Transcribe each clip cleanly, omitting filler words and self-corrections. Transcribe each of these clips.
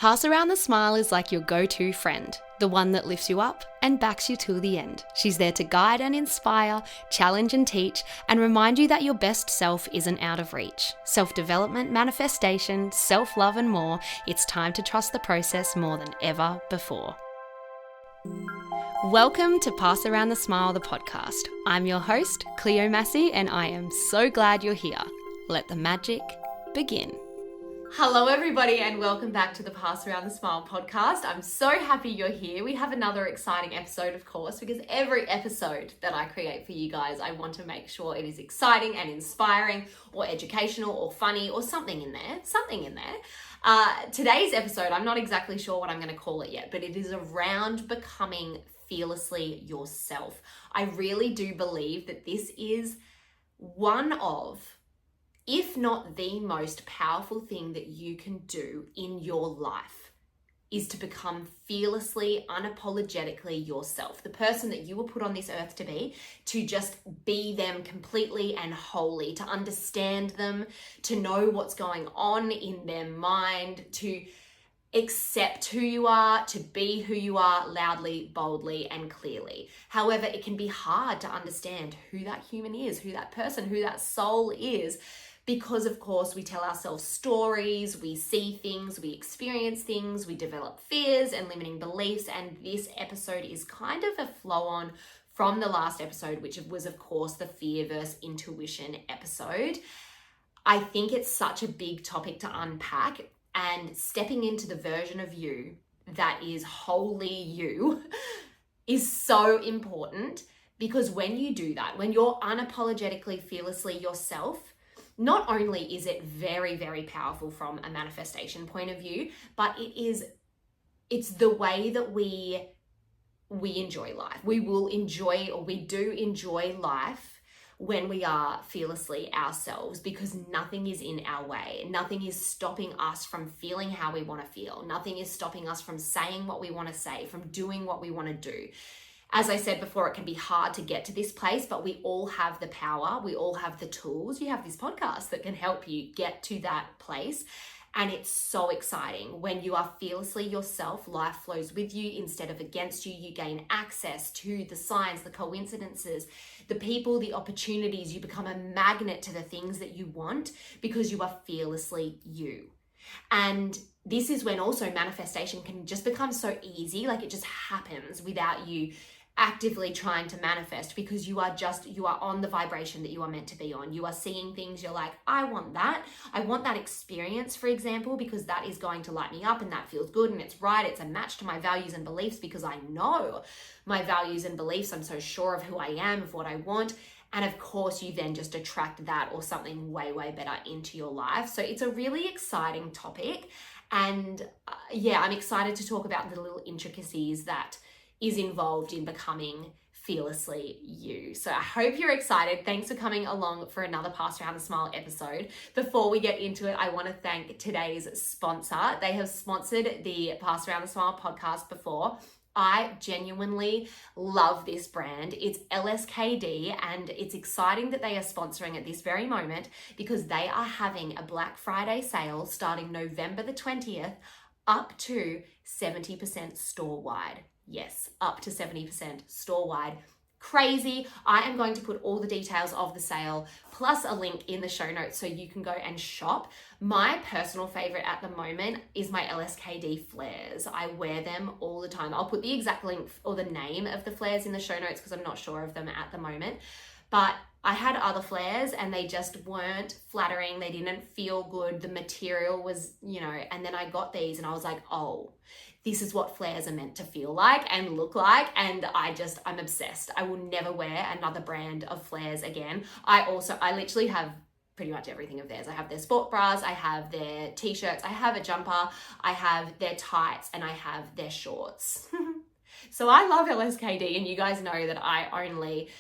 Pass Around the Smile is like your go-to friend, the one that lifts you up and backs you till the end. She's there to guide and inspire, challenge and teach, and remind you that your best self isn't out of reach. Self-development, manifestation, self-love and more, it's time to trust the process more than ever before. Welcome to Pass Around the Smile, the podcast. I'm your host, Cleo Massey, and I am so glad you're here. Let the magic begin. Hello everybody and welcome back to the Pass Around the Smile podcast. I'm so happy you're here. We have another exciting episode, of course, because every episode that I create for you guys, I want to make sure it is exciting and inspiring or educational or funny or something in there. Today's episode, I'm not exactly sure what I'm going to call it yet, but it is around becoming fearlessly yourself. I really do believe that this is one of, if not the most powerful thing that you can do in your life, is to become fearlessly, unapologetically yourself, the person that you were put on this earth to be, to just be them completely and wholly, to understand them, to know what's going on in their mind, to accept who you are, to be who you are loudly, boldly, and clearly. However, it can be hard to understand who that human is, who that person, who that soul is, because of course we tell ourselves stories, we see things, we experience things, we develop fears and limiting beliefs, and this episode is kind of a flow on from the last episode, which was of course the fear versus intuition episode. I think it's such a big topic to unpack, and stepping into the version of you that is wholly you is so important, because when you do that, when you're unapologetically, fearlessly yourself, not only is it very, very powerful from a manifestation point of view, but it's the way that we enjoy life. We do enjoy life when we are fearlessly ourselves, because nothing is in our way. Nothing is stopping us from feeling how we want to feel. Nothing is stopping us from saying what we want to say, from doing what we want to do. As I said before, it can be hard to get to this place, but we all have the power. We all have the tools. You have this podcast that can help you get to that place. And it's so exciting. When you are fearlessly yourself, life flows with you instead of against you. You gain access to the signs, the coincidences, the people, the opportunities. You become a magnet to the things that you want because you are fearlessly you. And this is when also manifestation can just become so easy, like it just happens without you actively trying to manifest, because you are on the vibration that you are meant to be on. You are seeing things, you're like, I want that experience, for example, because that is going to light me up and that feels good and it's right, it's a match to my values and beliefs, because I know my values and beliefs. I'm so sure of who I am, of what I want. And of course, you then just attract that or something way, way better into your life. So it's a really exciting topic. And I'm excited to talk about the little intricacies that is involved in becoming fearlessly you. So I hope you're excited. Thanks for coming along for another Pass Around the Smile episode. Before we get into it, I want to thank today's sponsor. They have sponsored the Pass Around the Smile podcast before. I genuinely love this brand. It's LSKD, and it's exciting that they are sponsoring at this very moment, because they are having a Black Friday sale starting November the 20th, up to 70% store-wide. Yes, up to 70% store-wide. Crazy. I am going to put all the details of the sale plus a link in the show notes so you can go and shop. My personal favorite at the moment is my LSKD flares. I wear them all the time. I'll put the exact link or the name of the flares in the show notes because I'm not sure of them at the moment. But I had other flares and they just weren't flattering. They didn't feel good. The material was, and then I got these and I was like, oh, this is what flares are meant to feel like and look like. And I'm obsessed. I will never wear another brand of flares again. I literally have pretty much everything of theirs. I have their sport bras, I have their t-shirts, I have a jumper, I have their tights, and I have their shorts. So I love LSKD, and you guys know that I only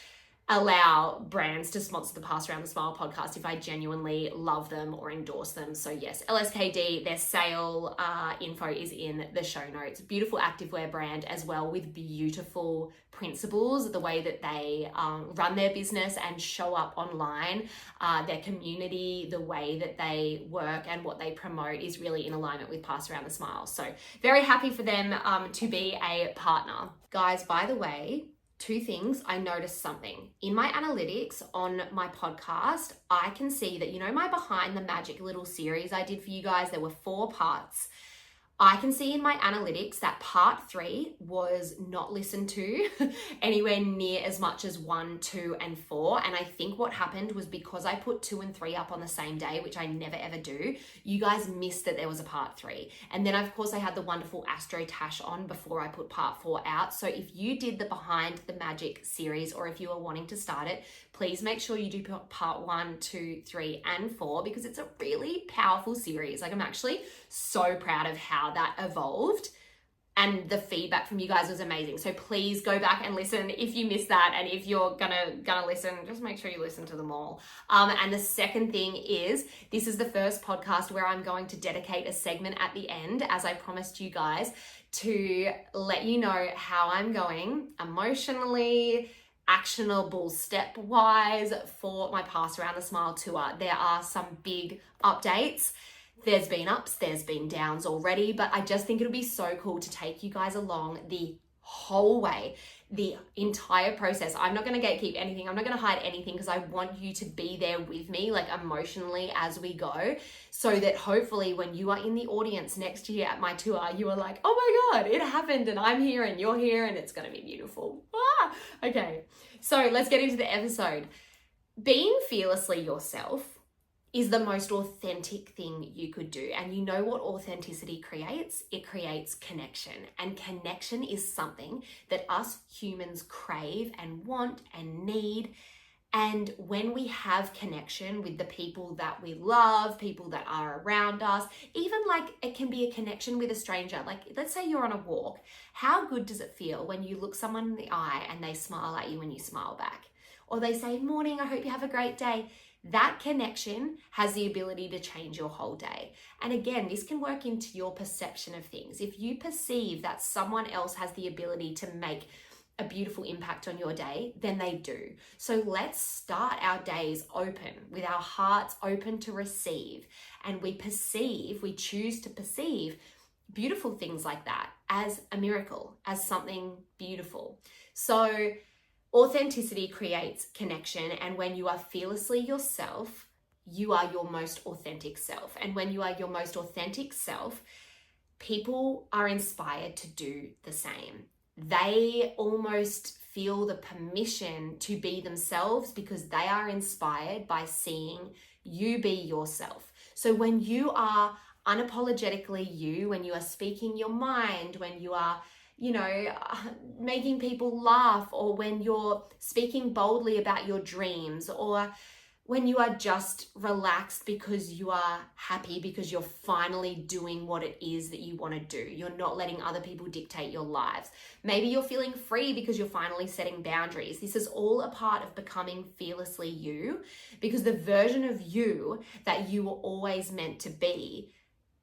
allow brands to sponsor the Pass Around the Smile podcast if I genuinely love them or endorse them. So yes, LSKD, their sale info is in the show notes. Beautiful activewear brand as well, with beautiful principles, the way that they run their business and show up online, their community, the way that they work and what they promote is really in alignment with Pass Around the Smile. So very happy for them to be a partner. Guys, by the way, two things. I noticed something in my analytics on my podcast. I can see that, you know, my Behind the Magic little series I did for you guys, there were 4 parts. I can see in my analytics that part 3 was not listened to anywhere near as much as 1, 2, and 4. And I think what happened was because I put 2 and 3 up on the same day, which I never ever do, you guys missed that there was a part 3. And then of course I had the wonderful Astro Tash on before I put part 4 out. So if you did the Behind the Magic series, or if you are wanting to start it, please make sure you do part 1, 2, 3, and 4, because it's a really powerful series. Like, I'm actually so proud of how that evolved, and the feedback from you guys was amazing. So please go back and listen if you missed that, and if you're gonna listen, just make sure you listen to them all. And the second thing is, this is the first podcast where I'm going to dedicate a segment at the end, as I promised you guys, to let you know how I'm going emotionally, actionable step-wise for my Pass Around the Smile tour. There are some big updates. There's been ups, there's been downs already, but I just think it'll be so cool to take you guys along the whole way, the entire process. I'm not going to gatekeep anything. I'm not going to hide anything, because I want you to be there with me, like emotionally, as we go, so that hopefully when you are in the audience next year at my tour, you are like, oh my God, it happened and I'm here and you're here and it's going to be beautiful. Okay, so let's get into the episode. Being fearlessly yourself is the most authentic thing you could do. And you know what authenticity creates? It creates connection. And connection is something that us humans crave and want and need. And when we have connection with the people that we love, people that are around us, even like it can be a connection with a stranger. Like, let's say you're on a walk. How good does it feel when you look someone in the eye and they smile at you and you smile back? Or they say, morning, I hope you have a great day. That connection has the ability to change your whole day. And again, this can work into your perception of things. If you perceive that someone else has the ability to make a beautiful impact on your day, then they do. So let's start our days open, with our hearts open to receive. And we choose to perceive beautiful things like that as a miracle, as something beautiful. So authenticity creates connection, and when you are fearlessly yourself, you are your most authentic self. And when you are your most authentic self, people are inspired to do the same. They almost feel the permission to be themselves because they are inspired by seeing you be yourself. So when you are unapologetically you, when you are speaking your mind, when you are making people laugh, or when you're speaking boldly about your dreams, or when you are just relaxed because you are happy because you're finally doing what it is that you want to do. You're not letting other people dictate your lives. Maybe you're feeling free because you're finally setting boundaries. This is all a part of becoming fearlessly you, because the version of you that you were always meant to be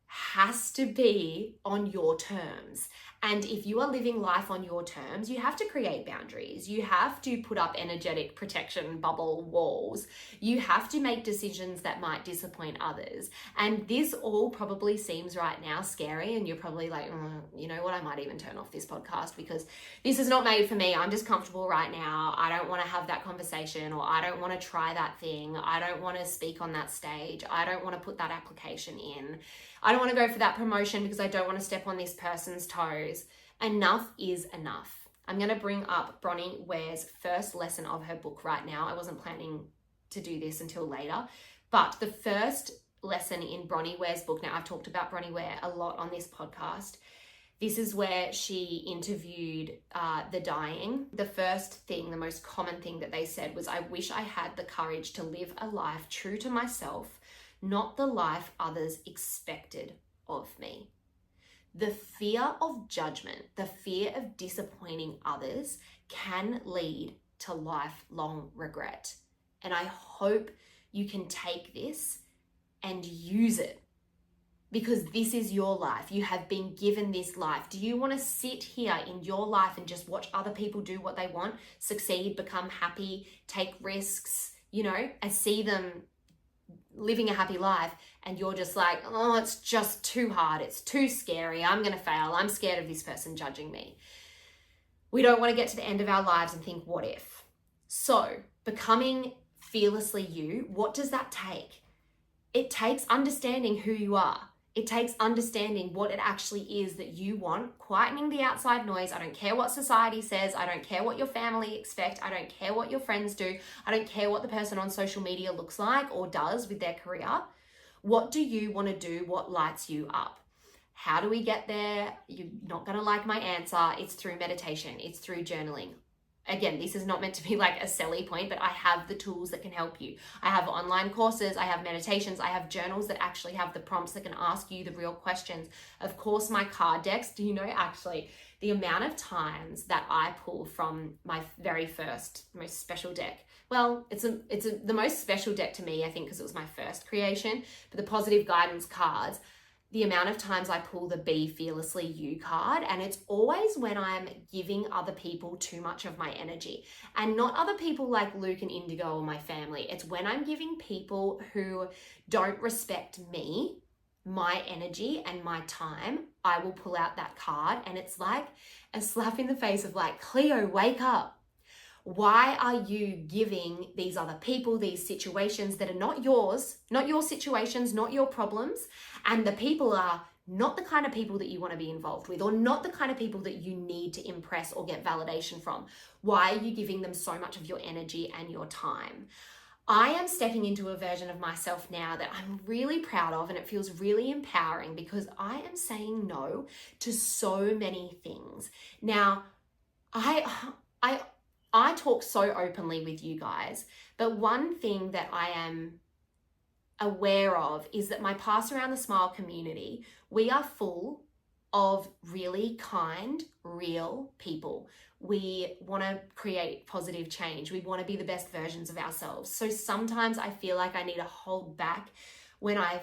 has to be on your terms. And if you are living life on your terms, you have to create boundaries. You have to put up energetic protection bubble walls. You have to make decisions that might disappoint others. And this all probably seems right now scary, and you're probably like, you know what, I might even turn off this podcast because this is not made for me. I'm just comfortable right now. I don't want to have that conversation, or I don't want to try that thing. I don't want to speak on that stage. I don't want to put that application in. I don't want to go for that promotion because I don't want to step on this person's toes. Enough is enough. I'm going to bring up Bronnie Ware's first lesson of her book right now. I wasn't planning to do this until later, but the first lesson in Bronnie Ware's book, now I've talked about Bronnie Ware a lot on this podcast. This is where she interviewed the dying. The first thing, the most common thing that they said was, I wish I had the courage to live a life true to myself, not the life others expected of me. The fear of judgment, the fear of disappointing others can lead to lifelong regret. And I hope you can take this and use it, because this is your life. You have been given this life. Do you want to sit here in your life and just watch other people do what they want, succeed, become happy, take risks, and see them living a happy life, and you're just like, oh, it's just too hard, it's too scary, I'm going to fail, I'm scared of this person judging me? We don't want to get to the end of our lives and think, what if? So, becoming fearlessly you, what does that take? It takes understanding who you are. It takes understanding what it actually is that you want, quietening the outside noise. I don't care what society says. I don't care what your family expect. I don't care what your friends do. I don't care what the person on social media looks like or does with their career. What do you want to do? What lights you up? How do we get there? You're not going to like my answer. It's through meditation. It's through journaling. Again, this is not meant to be like a selly point, but I have the tools that can help you. I have online courses, I have meditations, I have journals that actually have the prompts that can ask you the real questions. Of course, my card decks. Do you know actually the amount of times that I pull from my very first, most special deck? Well, it's the most special deck to me, I think, because it was my first creation, but the positive guidance cards. The amount of times I pull the Be Fearlessly You card, and it's always when I'm giving other people too much of my energy, and not other people like Luke and Indigo or my family. It's when I'm giving people who don't respect me, my energy and my time, I will pull out that card, and it's like a slap in the face of like, Cleo, wake up. Why are you giving these other people, these situations that are not yours, not your situations, not your problems, and the people are not the kind of people that you want to be involved with, or not the kind of people that you need to impress or get validation from? Why are you giving them so much of your energy and your time? I am stepping into a version of myself now that I'm really proud of, and it feels really empowering because I am saying no to so many things. Now, I talk so openly with you guys, but one thing that I am aware of is that my Pass Around the Smile community, we are full of really kind, real people. We want to create positive change. We want to be the best versions of ourselves. So sometimes I feel like I need to hold back when I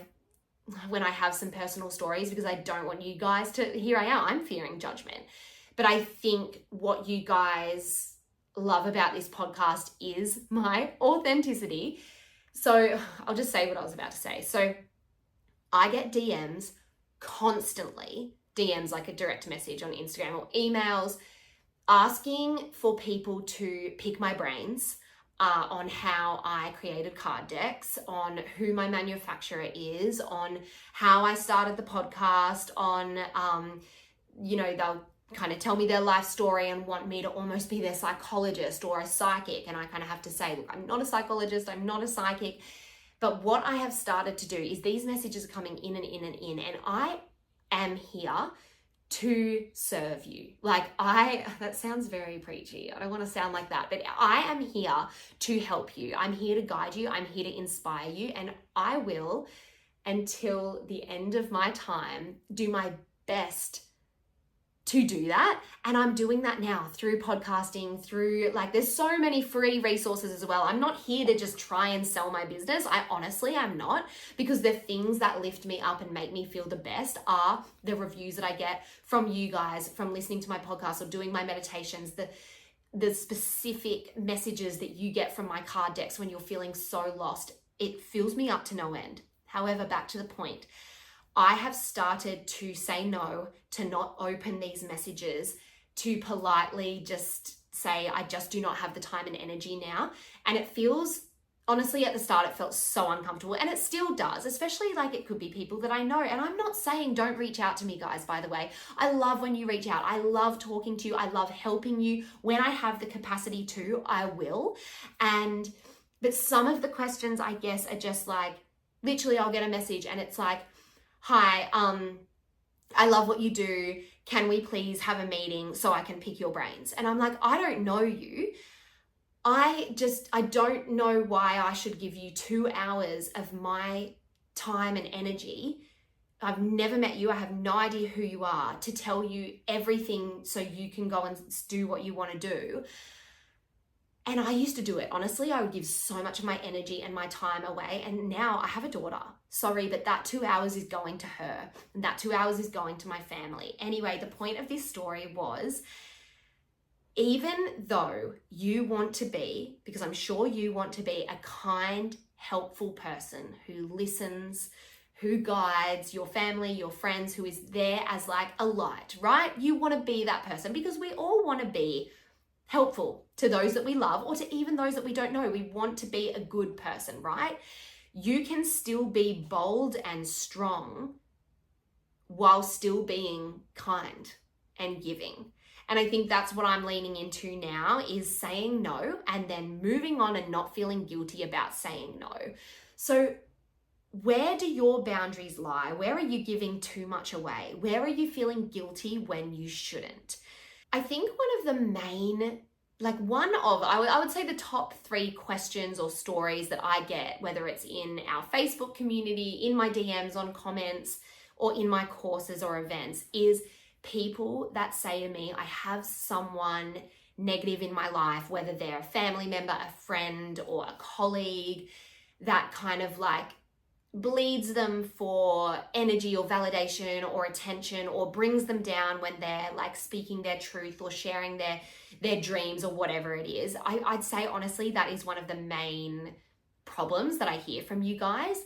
have some personal stories, because I don't want you guys to, here I am, I'm fearing judgment. But I think what you guys love about this podcast is my authenticity. So I'll just say what I was about to say. So I get DMs constantly, DMs like a direct message on Instagram or emails, asking for people to pick my brains on how I created card decks, on who my manufacturer is, on how I started the podcast, on, they'll kind of tell me their life story and want me to almost be their psychologist or a psychic. And I kind of have to say, look, I'm not a psychologist, I'm not a psychic. But what I have started to do is these messages are coming in and in and in, and I am here to serve you. That sounds very preachy. I don't want to sound like that, but I am here to help you. I'm here to guide you. I'm here to inspire you. And I will, until the end of my time, do my best to do that. And I'm doing that now through podcasting, through there's so many free resources as well. I'm not here to just try and sell my business. I'm not, because the things that lift me up and make me feel the best are the reviews that I get from you guys, from listening to my podcast or doing my meditations, the specific messages that you get from my card decks when you're feeling so lost. It fills me up to no end. However, back to the point, I have started to say no, to not open these messages, to politely just say, I just do not have the time and energy now. And it feels, honestly, at the start, it felt so uncomfortable. And it still does, especially it could be people that I know. And I'm not saying don't reach out to me, guys, by the way. I love when you reach out. I love talking to you. I love helping you. When I have the capacity to, I will. But some of the questions, I guess, are just literally I'll get a message and it's like, hi, I love what you do. Can we please have a meeting so I can pick your brains? And I'm like, I don't know you. I don't know why I should give you 2 hours of my time and energy. I've never met you. I have no idea who you are, to tell you everything so you can go and do what you want to do. And I used to do it. Honestly, I would give so much of my energy and my time away. And now I have a daughter. Sorry, but that 2 hours is going to her. And that 2 hours is going to my family. Anyway, the point of this story was, even though you want to be, because I'm sure you want to be a kind, helpful person who listens, who guides your family, your friends, who is there as like a light, right? You want to be that person because we all want to be helpful to those that we love or to even those that we don't know. We want to be a good person, right? You can still be bold and strong while still being kind and giving. And I think that's what I'm leaning into now, is saying no and then moving on and not feeling guilty about saying no. So where do your boundaries lie? Where are you giving too much away? Where are you feeling guilty when you shouldn't? I think one of the main, I would say the top 3 questions or stories that I get, whether it's in our Facebook community, in my DMs, on comments, or in my courses or events, is people that say to me, I have someone negative in my life, whether they're a family member, a friend, or a colleague, that kind of like bleeds them for energy or validation or attention, or brings them down when they're like speaking their truth or sharing their dreams or whatever it is. I'd say honestly that is one of the main problems that I hear from you guys.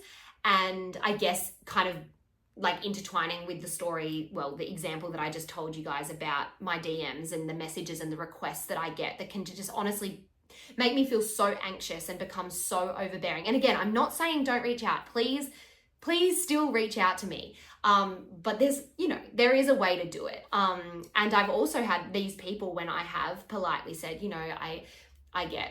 And I guess kind of like intertwining with the story, well, the example that I just told you guys about my DMs and the messages and the requests that I get that can just honestly make me feel so anxious and become so overbearing. And again, I'm not saying don't reach out. Please still reach out to me. But there is a way to do it. And I've also had these people when I have politely said, I get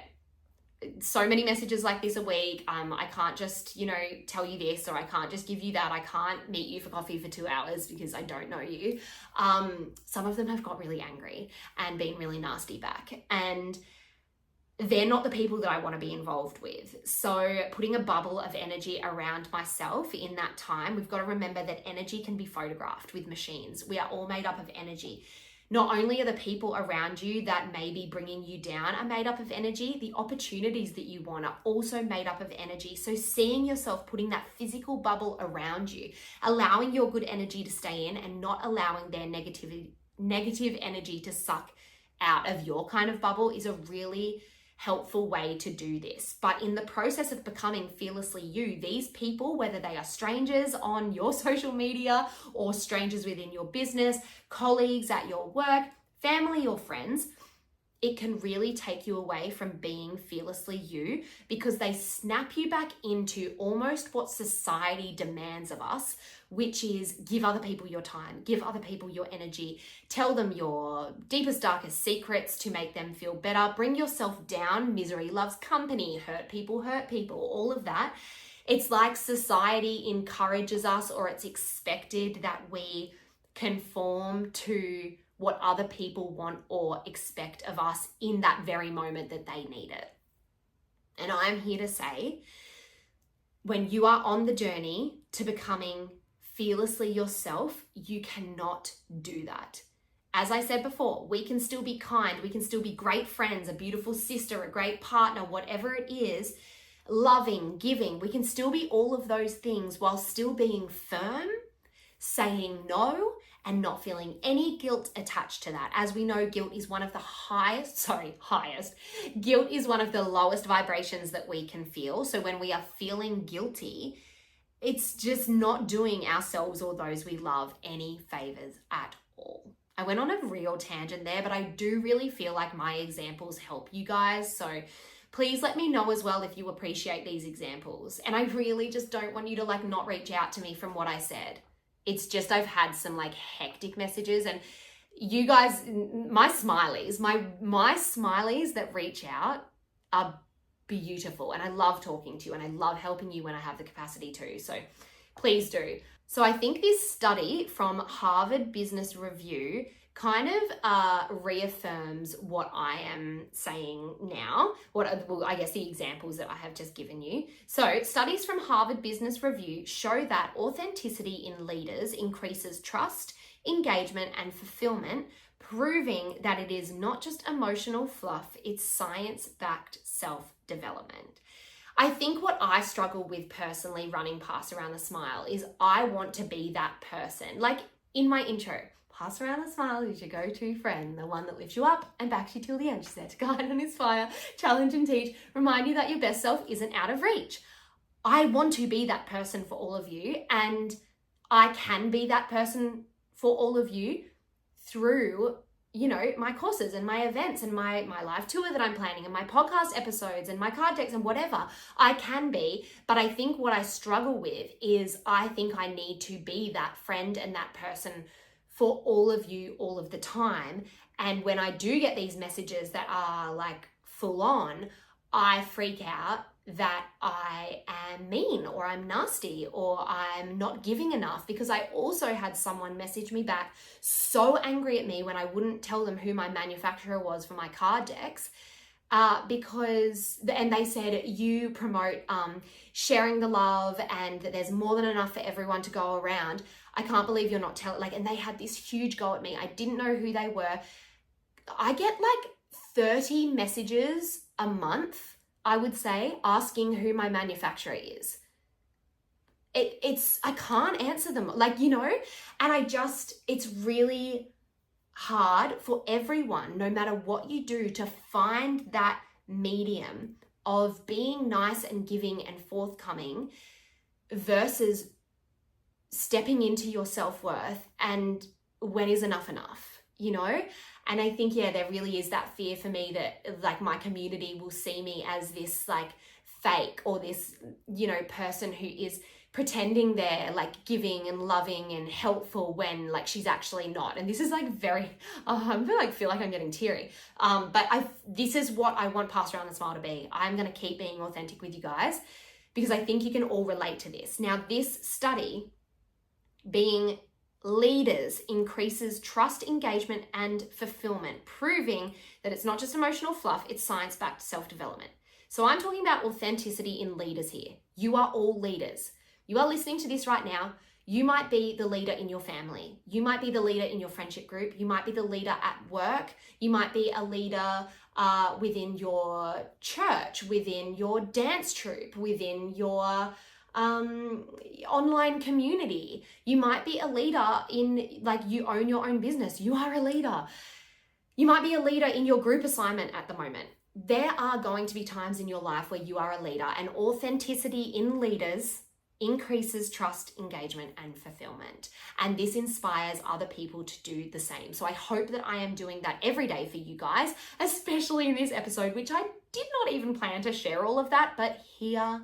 so many messages like this a week. I can't just, tell you this, or I can't just give you that. I can't meet you for coffee for 2 hours because I don't know you. Some of them have got really angry and been really nasty back. And they're not the people that I want to be involved with. So putting a bubble of energy around myself in that time, we've got to remember that energy can be photographed with machines. We are all made up of energy. Not only are the people around you that may be bringing you down are made up of energy, the opportunities that you want are also made up of energy. So seeing yourself putting that physical bubble around you, allowing your good energy to stay in and not allowing their negative energy to suck out of your kind of bubble, is a really helpful way to do this. But in the process of becoming fearlessly you, these people, whether they are strangers on your social media or strangers within your business, colleagues at your work, family or friends, it can really take you away from being fearlessly you, because they snap you back into almost what society demands of us, which is give other people your time, give other people your energy, tell them your deepest, darkest secrets to make them feel better, bring yourself down, misery loves company, hurt people, all of that. It's like society encourages us, or it's expected that we conform to what other people want or expect of us in that very moment that they need it. And I'm here to say, when you are on the journey to becoming fearlessly yourself, you cannot do that. As I said before, we can still be kind, we can still be great friends, a beautiful sister, a great partner, whatever it is, loving, giving. We can still be all of those things while still being firm, saying no, and not feeling any guilt attached to that. As we know, guilt is one of the Guilt is one of the lowest vibrations that we can feel. So when we are feeling guilty, it's just not doing ourselves or those we love any favors at all. I went on a real tangent there, but I do really feel like my examples help you guys. So please let me know as well if you appreciate these examples. And I really just don't want you to not reach out to me from what I said. It's just I've had some hectic messages, and you guys, my smileys that reach out are beautiful, and I love talking to you, and I love helping you when I have the capacity to. So please do. So I think this study from Harvard Business Review kind of reaffirms what I am saying now, I guess the examples that I have just given you. So studies from Harvard Business Review show that authenticity in leaders increases trust, engagement, and fulfillment, proving that it is not just emotional fluff, it's science-backed self-development. I think what I struggle with personally running Pass Around the Smile is I want to be that person. Like in my intro, Pass Around the Smile is your go-to friend, the one that lifts you up and backs you till the end. She's there to guide and inspire, challenge and teach, remind you that your best self isn't out of reach. I want to be that person for all of you, and I can be that person for all of you through, you know, my courses and my events and my live tour that I'm planning and my podcast episodes and my card decks and whatever. I can be, but I think what I struggle with is I think I need to be that friend and that person for all of you all of the time. And when I do get these messages that are like full on, I freak out that I am mean or I'm nasty or I'm not giving enough, because I also had someone message me back so angry at me when I wouldn't tell them who my manufacturer was for my card decks, and they said, you promote sharing the love and that there's more than enough for everyone to go around. I can't believe you're not telling, and they had this huge go at me. I didn't know who they were. I get like 30 messages a month, I would say, asking who my manufacturer is. I can't answer them, and it's really hard for everyone, no matter what you do, to find that medium of being nice and giving and forthcoming versus stepping into your self-worth and when is enough, And I think, there really is that fear for me that like my community will see me as this like fake or this, person who is pretending they're like giving and loving and helpful when like she's actually not. And this is like I feel like I'm getting teary. But this is what I want Pass Around the Smile to be. I'm going to keep being authentic with you guys because I think you can all relate to this. Now, this study, being leaders increases trust, engagement, and fulfillment, proving that it's not just emotional fluff, it's science-backed self-development. So I'm talking about authenticity in leaders here. You are all leaders. You are listening to this right now. You might be the leader in your family. You might be the leader in your friendship group. You might be the leader at work. You might be a leader within your church, within your dance troupe, within your online community. You might be a leader in, like, you own your own business. You are a leader. You might be a leader in your group assignment at the moment. There are going to be times in your life where you are a leader, and authenticity in leaders increases trust, engagement, and fulfillment. And this inspires other people to do the same. So I hope that I am doing that every day for you guys, especially in this episode, which I did not even plan to share all of that, but here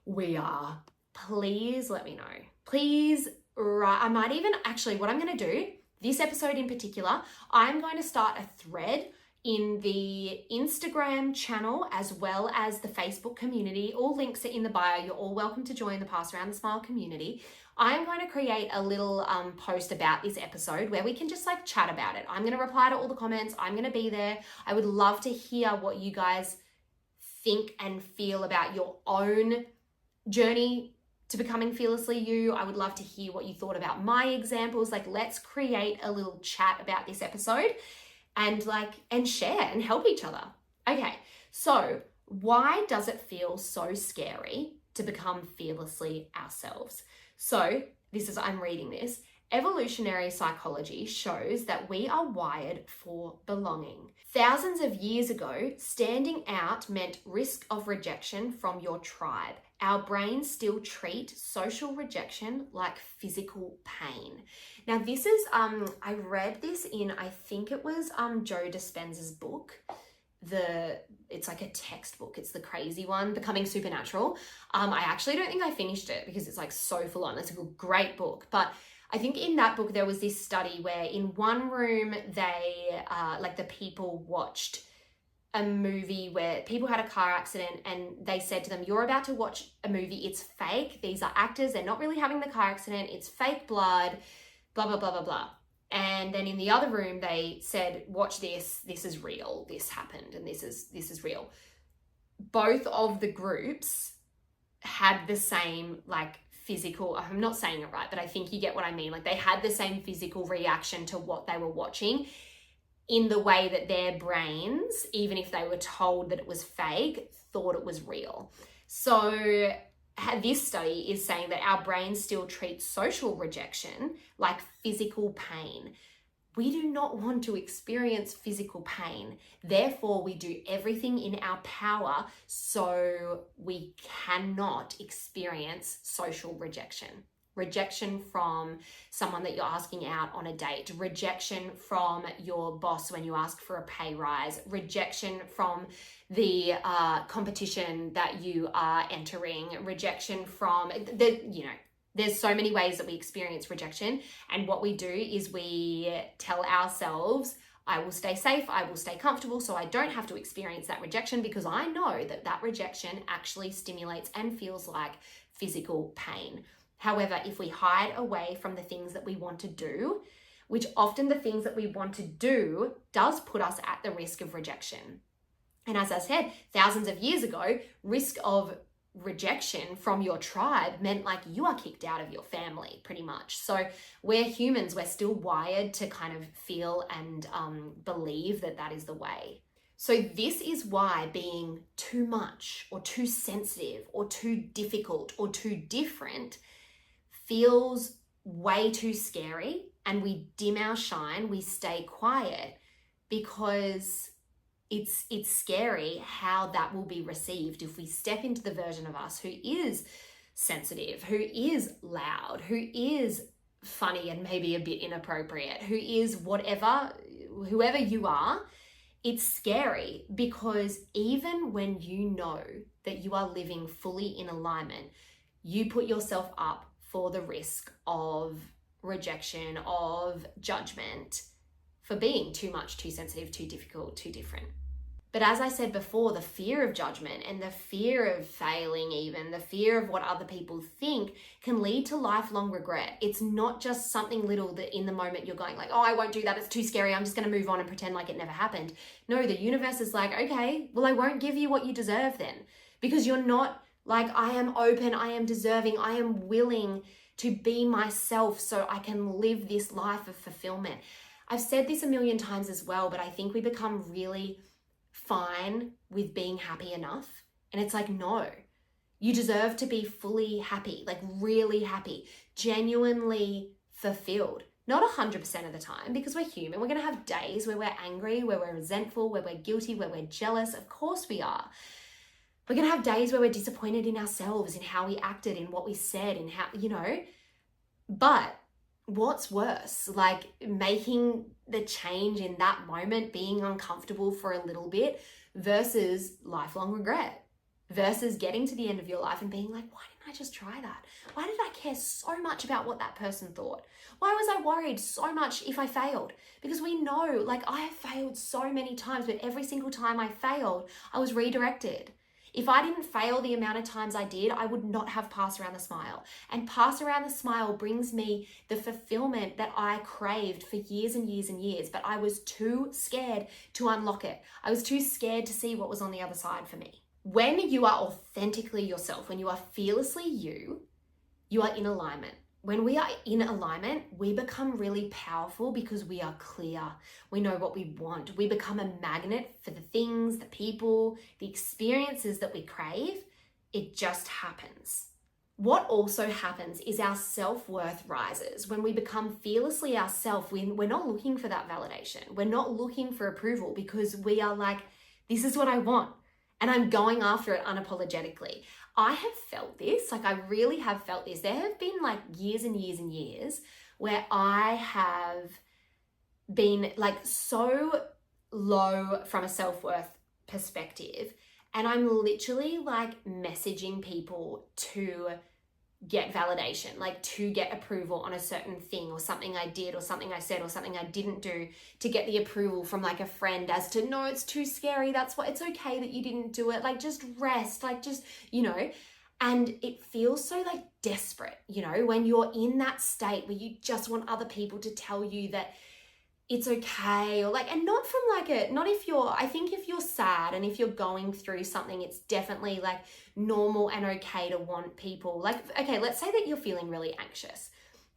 we are. Please let me know. Please, I might even actually, what I'm going to do, this episode in particular, I'm going to start a thread in the Instagram channel as well as the Facebook community. All links are in the bio. You're all welcome to join the Pass Around the Smile community. I'm going to create a little post about this episode where we can just like chat about it. I'm going to reply to all the comments. I'm going to be there. I would love to hear what you guys think and feel about your own journey to becoming fearlessly you. I would love to hear what you thought about my examples. Like, let's create a little chat about this episode and share and help each other. Okay, so why does it feel so scary to become fearlessly ourselves? So I'm reading this. Evolutionary psychology shows that we are wired for belonging. Thousands of years ago, standing out meant risk of rejection from your tribe. Our brains still treat social rejection like physical pain. Now, this is, I read this in, I think it was Joe Dispenza's book. It's like a textbook. It's the crazy one, Becoming Supernatural. I actually don't think I finished it because it's like so full on. It's a great book. But I think in that book, there was this study where in one room, the people watched a movie where people had a car accident and they said to them, you're about to watch a movie. It's fake. These are actors. They're not really having the car accident. It's fake blood, blah, blah, blah, blah, blah. And then in the other room, they said, watch this. This is real. This happened. And this is real. Both of the groups had the same like physical, I'm not saying it right, but I think you get what I mean. Like they had the same physical reaction to what they were watching, in the way that their brains, even if they were told that it was fake, thought it was real. So this study is saying that our brains still treat social rejection like physical pain. We do not want to experience physical pain. Therefore, we do everything in our power so we cannot experience social rejection. Rejection from someone that you're asking out on a date, rejection from your boss when you ask for a pay rise, rejection from the competition that you are entering, rejection from there's so many ways that we experience rejection. And what we do is we tell ourselves, I will stay safe, I will stay comfortable, so I don't have to experience that rejection, because I know that that rejection actually stimulates and feels like physical pain. However, if we hide away from the things that we want to do, which often the things that we want to do does put us at the risk of rejection. And as I said, thousands of years ago, risk of rejection from your tribe meant like you are kicked out of your family, pretty much. So we're humans, we're still wired to kind of feel and believe that that is the way. So this is why being too much or too sensitive or too difficult or too different feels way too scary, and we dim our shine, we stay quiet, because it's scary how that will be received if we step into the version of us who is sensitive, who is loud, who is funny and maybe a bit inappropriate, who is whoever you are. It's scary, because even when you know that you are living fully in alignment, you put yourself up for the risk of rejection, of judgment, for being too much, too sensitive, too difficult, too different. But as I said before, the fear of judgment and the fear of failing, even the fear of what other people think, can lead to lifelong regret. It's not just something little that in the moment you're going like, oh, I won't do that, it's too scary, I'm just going to move on and pretend like it never happened. No, the universe is like, okay, well, I won't give you what you deserve then, because you're not like, I am open, I am deserving, I am willing to be myself so I can live this life of fulfillment. I've said this a million times as well, but I think we become really fine with being happy enough. And it's like, no, you deserve to be fully happy, like really happy, genuinely fulfilled. Not 100% of the time, because we're human. We're going to have days where we're angry, where we're resentful, where we're guilty, where we're jealous. Of course we are. We're going to have days where we're disappointed in ourselves, in how we acted, in what we said, in how, but what's worse, like making the change in that moment, being uncomfortable for a little bit, versus lifelong regret, versus getting to the end of your life and being like, why didn't I just try that? Why did I care so much about what that person thought? Why was I worried so much if I failed? Because we know, like, I have failed so many times, but every single time I failed, I was redirected. If I didn't fail the amount of times I did, I would not have Pass Around the Smile. And Pass Around the Smile brings me the fulfillment that I craved for years and years and years, but I was too scared to unlock it. I was too scared to see what was on the other side for me. When you are authentically yourself, when you are fearlessly you, you are in alignment. When we are in alignment, we become really powerful because we are clear. We know what we want. We become a magnet for the things, the people, the experiences that we crave. It just happens. What also happens is our self-worth rises. When we become fearlessly ourselves, we're not looking for that validation. We're not looking for approval, because we are like, this is what I want, and I'm going after it unapologetically. I have felt this, like I really have felt this. There have been like years and years and years where I have been like so low from a self-worth perspective, and I'm literally like messaging people to get validation, like to get approval on a certain thing or something I did or something I said or something I didn't do, to get the approval from like a friend as to, no, it's too scary, that's what, it's okay that you didn't do it, like just rest, like just, and it feels so like desperate, when you're in that state where you just want other people to tell you that it's okay, or like, and not from like not if you're, I think if you're sad and if you're going through something, it's definitely like normal and okay to want people, like, okay, let's say that you're feeling really anxious.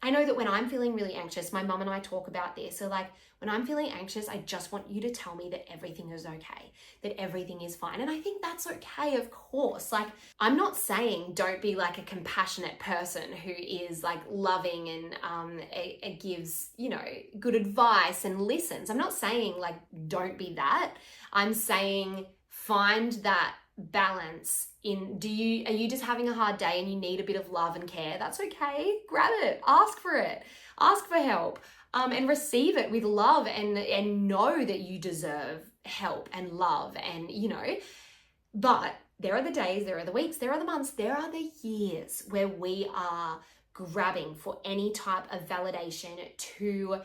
I know that when I'm feeling really anxious, my mum and I talk about this. So like when I'm feeling anxious, I just want you to tell me that everything is okay, that everything is fine. And I think that's okay, of course. Like, I'm not saying don't be like a compassionate person who is like loving and gives, you know, good advice and listens. I'm not saying like don't be that. I'm saying find that balance in, are you just having a hard day and you need a bit of love and care? That's okay. Grab it, ask for it, ask for help, and receive it with love, and know that you deserve help and love, and you know. But there are the days, there are the weeks, there are the months, there are the years where we are grabbing for any type of validation to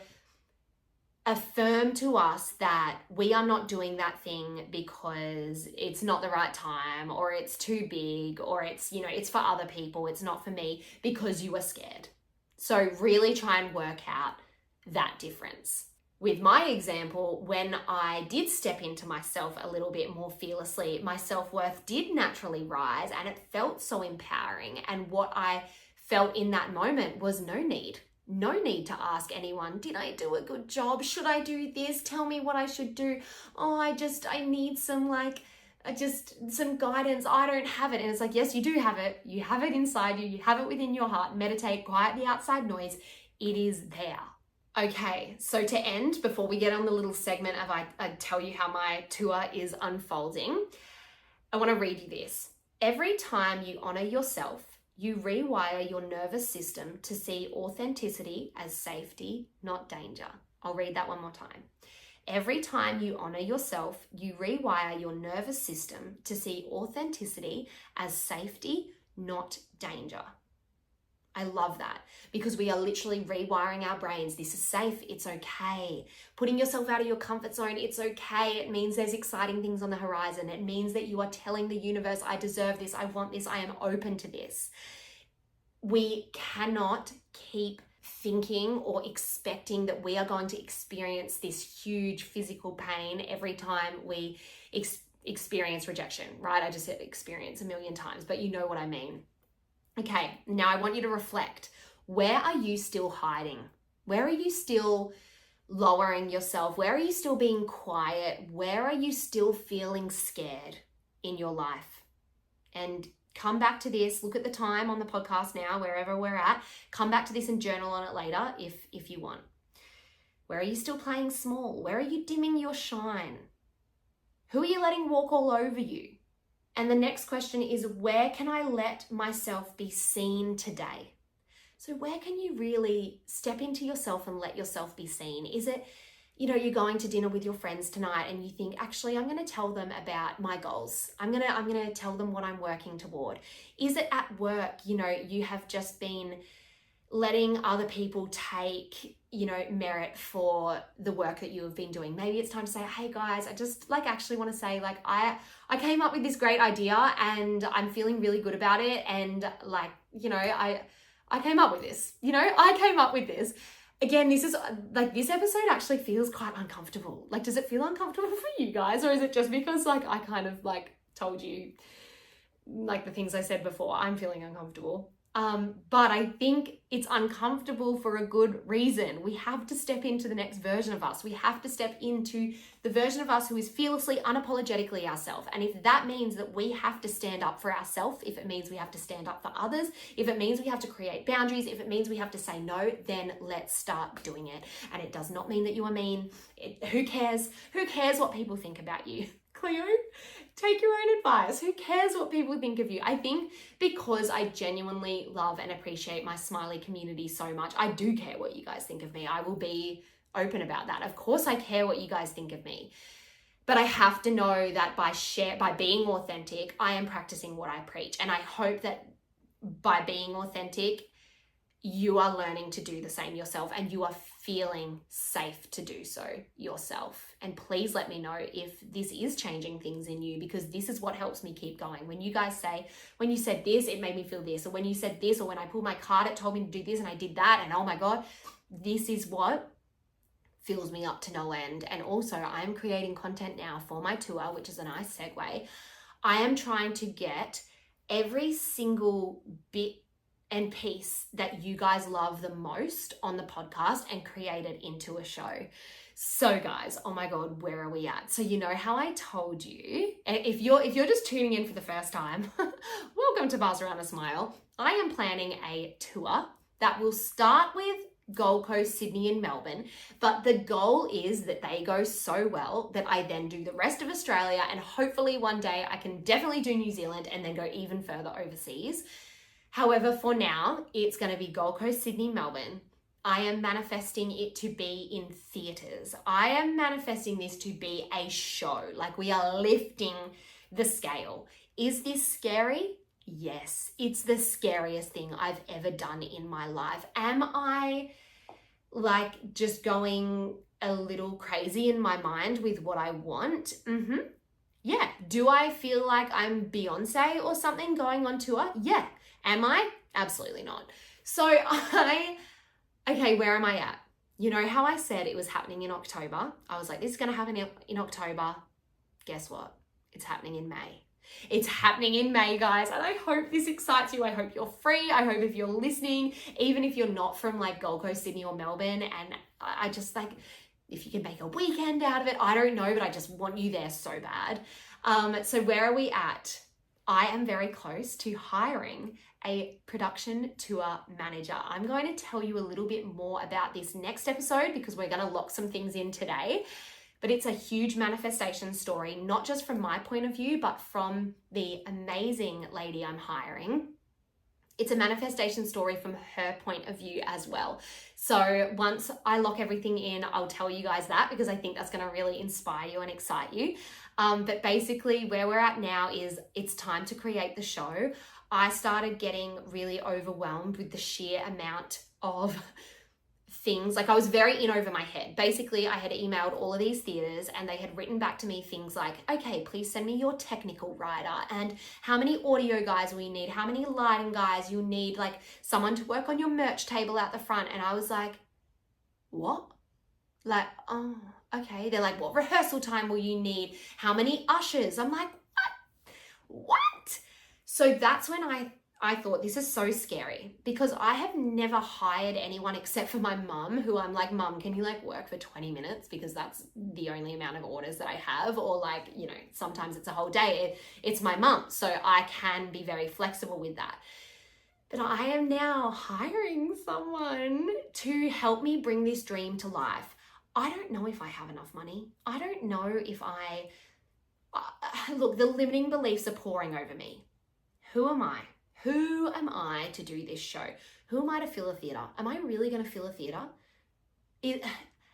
affirm to us that we are not doing that thing because it's not the right time, or it's too big, or it's, you know, it's for other people, it's not for me, because you are scared. So really try and work out that difference. With my example, when I did step into myself a little bit more fearlessly, my self-worth did naturally rise, and it felt so empowering. And what I felt in that moment was no need to ask anyone, did I do a good job? Should I do this? Tell me what I should do. Oh, I need some some guidance. I don't have it. And it's like, yes, you do have it. You have it inside you. You have it within your heart. Meditate, quiet the outside noise. It is there. Okay, so to end, before we get on the little segment of I tell you how my tour is unfolding, I want to read you this. Every time you honor yourself, you rewire your nervous system to see authenticity as safety, not danger. I'll read that one more time. Every time you honor yourself, you rewire your nervous system to see authenticity as safety, not danger. I love that, because we are literally rewiring our brains. This is safe. It's okay. Putting yourself out of your comfort zone. It's okay. It means there's exciting things on the horizon. It means that you are telling the universe, I deserve this. I want this. I am open to this. We cannot keep thinking or expecting that we are going to experience this huge physical pain every time we experience rejection, right? I just said experience a million times, but you know what I mean. Okay, now I want you to reflect. Where are you still hiding? Where are you still lowering yourself? Where are you still being quiet? Where are you still feeling scared in your life? And come back to this. Look at the time on the podcast now, wherever we're at. Come back to this and journal on it later if you want. Where are you still playing small? Where are you dimming your shine? Who are you letting walk all over you? And the next question is, where can I let myself be seen today? So where can you really step into yourself and let yourself be seen? Is it, you know, you're going to dinner with your friends tonight and you think, actually, I'm going to tell them about my goals. I'm going to tell them what I'm working toward. Is it at work, you know, you have just been letting other people take, you know, merit for the work that you have been doing? Maybe it's time to say, hey guys, I just actually want to say, I came up with this great idea and I'm feeling really good about it. And you know, I came up with this, you know, I came up with this. Again, this is this episode actually feels quite uncomfortable. Does it feel uncomfortable for you guys? Or is it just because I kind of told you the things I said before? I'm feeling uncomfortable. But I think it's uncomfortable for a good reason. We have to step into the next version of us. We have to step into the version of us who is fearlessly, unapologetically ourselves. And if that means that we have to stand up for ourselves, if it means we have to stand up for others, if it means we have to create boundaries, if it means we have to say no, then let's start doing it. And it does not mean that you are mean. Who cares? Who cares what people think about you? Cleo, take your own advice. Who cares what people think of you? I think because I genuinely love and appreciate my smiley community so much, I do care what you guys think of me. I will be open about that. Of course I care what you guys think of me. But I have to know that by being authentic, I am practicing what I preach. And I hope that by being authentic, you are learning to do the same yourself and you are feeling safe to do so yourself. And please let me know if this is changing things in you, because this is what helps me keep going. When you guys say, when you said this, it made me feel this, or when you said this, or when I pulled my card, it told me to do this and I did that, and oh my God, this is what fills me up to no end. And also I'm creating content now for my tour, which is a nice segue. I am trying to get every single bit and piece that you guys love the most on the podcast and create it into a show. So guys, oh my God, where are we at? So you know how I told you, if you're just tuning in for the first time, welcome to Buzz Around a Smile. I am planning a tour that will start with Gold Coast, Sydney and Melbourne, but the goal is that they go so well that I then do the rest of Australia, and hopefully one day I can definitely do New Zealand and then go even further overseas. However, for now, it's going to be Gold Coast, Sydney, Melbourne. I am manifesting it to be in theatres. I am manifesting this to be a show. Like, we are lifting the scale. Is this scary? Yes, it's the scariest thing I've ever done in my life. Am I like just going a little crazy in my mind with what I want? Yeah. Do I feel like I'm Beyonce or something going on tour? Yeah. Am I? Absolutely not. So okay, where am I at? You know how I said it was happening in October? I was like, this is going to happen in October. Guess what? It's happening in May. It's happening in May, guys, and I hope this excites you. I hope you're free. I hope if you're listening, even if you're not from like Gold Coast, Sydney or Melbourne, and I just like, if you can make a weekend out of it, I don't know, but I just want you there so bad. So where are we at? I am very close to hiring a production tour manager. I'm going to tell you a little bit more about this next episode because we're going to lock some things in today. But it's a huge manifestation story, not just from my point of view, but from the amazing lady I'm hiring. It's a manifestation story from her point of view as well. So once I lock everything in, I'll tell you guys that because I think that's going to really inspire you and excite you. But basically where we're at now is it's time to create the show. I started getting really overwhelmed with the sheer amount of things. Like, I was very in over my head. Basically, I had emailed all of these theaters and they had written back to me things like, okay, please send me your technical writer and how many audio guys will you need, how many lighting guys you'll need, like someone to work on your merch table out the front. And I was like, what? Like, oh, okay. They're like, what rehearsal time will you need? How many ushers? I'm like, what? So that's when I thought, this is so scary because I have never hired anyone except for my mum, who I'm like, Mum, can you like work for 20 minutes? Because that's the only amount of orders that I have. Or like, you know, sometimes it's a whole day. It's my mum. So I can be very flexible with that. But I am now hiring someone to help me bring this dream to life. I don't know if I have enough money. I don't know if look, the limiting beliefs are pouring over me. Who am I? Who am I to do this show? Who am I to fill a theatre? Am I really going to fill a theatre?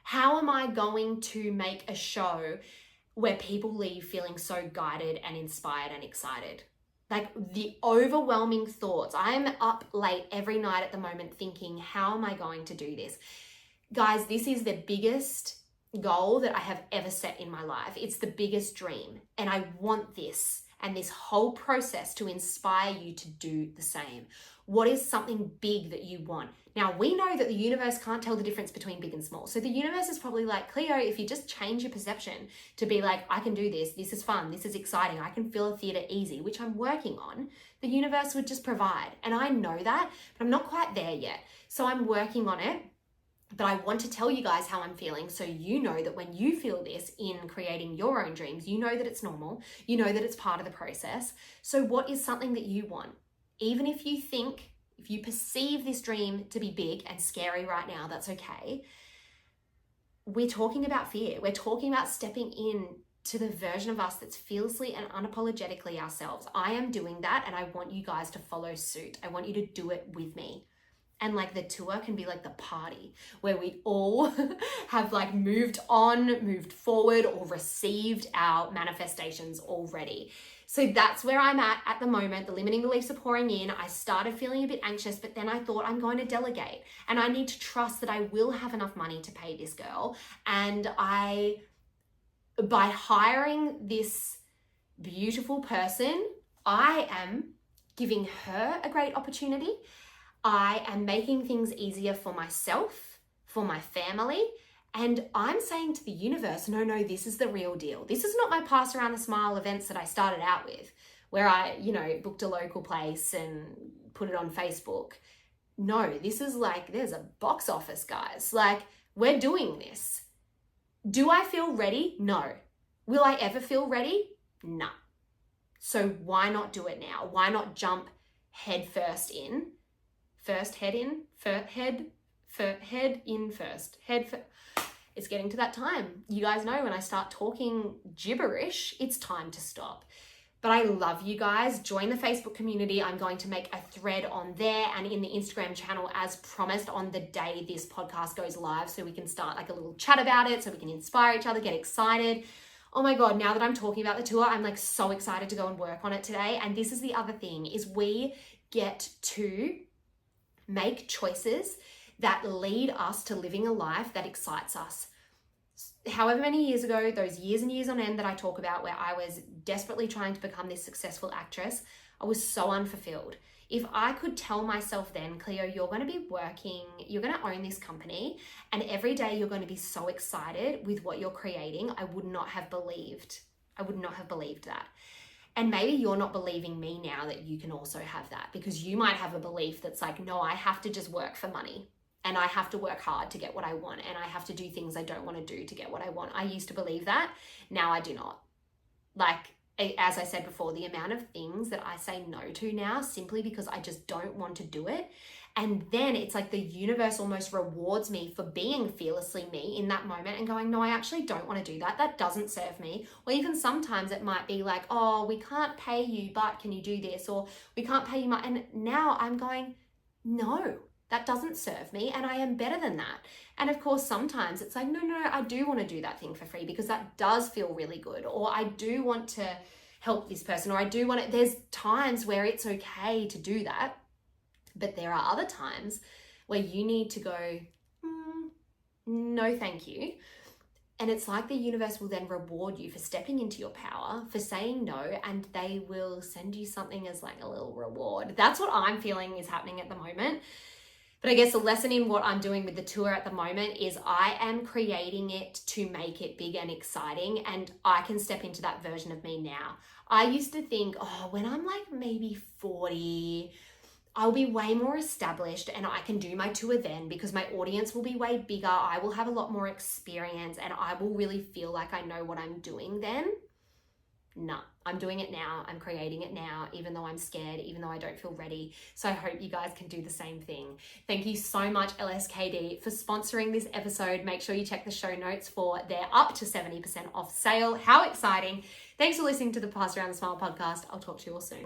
How am I going to make a show where people leave feeling so guided and inspired and excited? Like, the overwhelming thoughts. I'm up late every night at the moment thinking, how am I going to do this? Guys, this is the biggest goal that I have ever set in my life. It's the biggest dream. And I want this and this whole process to inspire you to do the same. What is something big that you want? Now, we know that the universe can't tell the difference between big and small. So the universe is probably like, Cleo, if you just change your perception to be like, I can do this, this is fun, this is exciting, I can fill a theatre easy, which I'm working on, the universe would just provide. And I know that, but I'm not quite there yet. So I'm working on it. But I want to tell you guys how I'm feeling so you know that when you feel this in creating your own dreams, you know that it's normal, you know that it's part of the process. So what is something that you want? Even if you think, if you perceive this dream to be big and scary right now, that's okay. We're talking about fear. We're talking about stepping in to the version of us that's fearlessly and unapologetically ourselves. I am doing that and I want you guys to follow suit. I want you to do it with me. And like the tour can be like the party where we all have like moved on, moved forward, or received our manifestations already. So that's where I'm at the moment. The limiting beliefs are pouring in. I started feeling a bit anxious, but then I thought I'm going to delegate and I need to trust that I will have enough money to pay this girl. And by hiring this beautiful person, I am giving her a great opportunity. I am making things easier for myself, for my family, And I'm saying to the universe, no, this is the real deal. This is not my Pass Around the Smile events that I started out with, where I, booked a local place and put it on Facebook. No, this is like, there's a box office, guys. Like, we're doing this. Do I feel ready? No. Will I ever feel ready? No. So why not do it now? Why not jump head first in? First head in? Head in first. It's getting to that time. You guys know when I start talking gibberish, it's time to stop. But I love you guys. Join the Facebook community. I'm going to make a thread on there and in the Instagram channel as promised on the day this podcast goes live, so we can start like a little chat about it, so we can inspire each other, get excited. Oh my God, now that I'm talking about the tour, I'm like so excited to go and work on it today. And this is the other thing, is we get to make choices that lead us to living a life that excites us. However many years ago, those years and years on end that I talk about, where I was desperately trying to become this successful actress, I was so unfulfilled. If I could tell myself then, Cleo, you're going to be working, you're going to own this company, and every day you're going to be so excited with what you're creating, I would not have believed that. And maybe you're not believing me now that you can also have that, because you might have a belief that's like, no, I have to just work for money. And I have to work hard to get what I want. And I have to do things I don't want to do to get what I want. I used to believe that. Now I do not. Like, as I said before, the amount of things that I say no to now, simply because I just don't want to do it. And then it's like the universe almost rewards me for being fearlessly me in that moment and going, no, I actually don't want to do that. That doesn't serve me. Or even sometimes it might be like, oh, we can't pay you, but can you do this? Or we can't pay you much. And now I'm going, no. That doesn't serve me, and I am better than that. And of course, sometimes it's like, no, I do want to do that thing for free because that does feel really good. Or I do want to help this person, or I do want to, there's times where it's okay to do that. But there are other times where you need to go, no, thank you. And it's like the universe will then reward you for stepping into your power, for saying no, and they will send you something as like a little reward. That's what I'm feeling is happening at the moment. But I guess the lesson in what I'm doing with the tour at the moment is I am creating it to make it big and exciting, and I can step into that version of me now. I used to think, when I'm like maybe 40, I'll be way more established and I can do my tour then because my audience will be way bigger. I will have a lot more experience and I will really feel like I know what I'm doing then. No, I'm doing it now. I'm creating it now, even though I'm scared, even though I don't feel ready. So I hope you guys can do the same thing. Thank you so much, LSKD, for sponsoring this episode. Make sure you check the show notes for their up to 70% off sale. How exciting. Thanks for listening to the Pass Around the Smile podcast. I'll talk to you all soon.